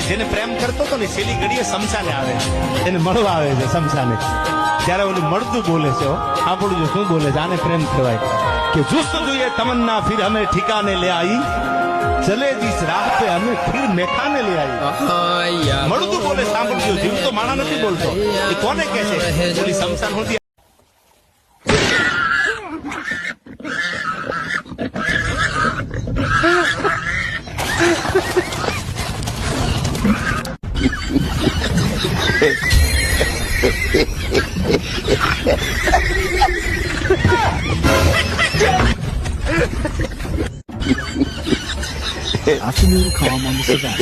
જેને પ્રેમ કરતો હતો ને છેલ્લી ઘડીએ સમસાને આવે એને મળવા આવે છે સમસાને ત્યારે ઓલું મળતું બોલે છે આપણું શું બોલે છે આને પ્રેમ કહેવાય કે જુસ્ત જોઈએ તમન્ના ફિર હમે ઠિકાને લે आई ચલે જીસ રાહ पे हमें फिर मेखाने ले आई મળતું બોલે સાંભળજો જીવ તો માણા નથી બોલતો એ કોને કહે છે ઓલી સમસાન હોતી Afternoon calm on the savannah.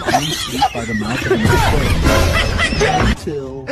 Calm sleep by the mouth of the Mississippi until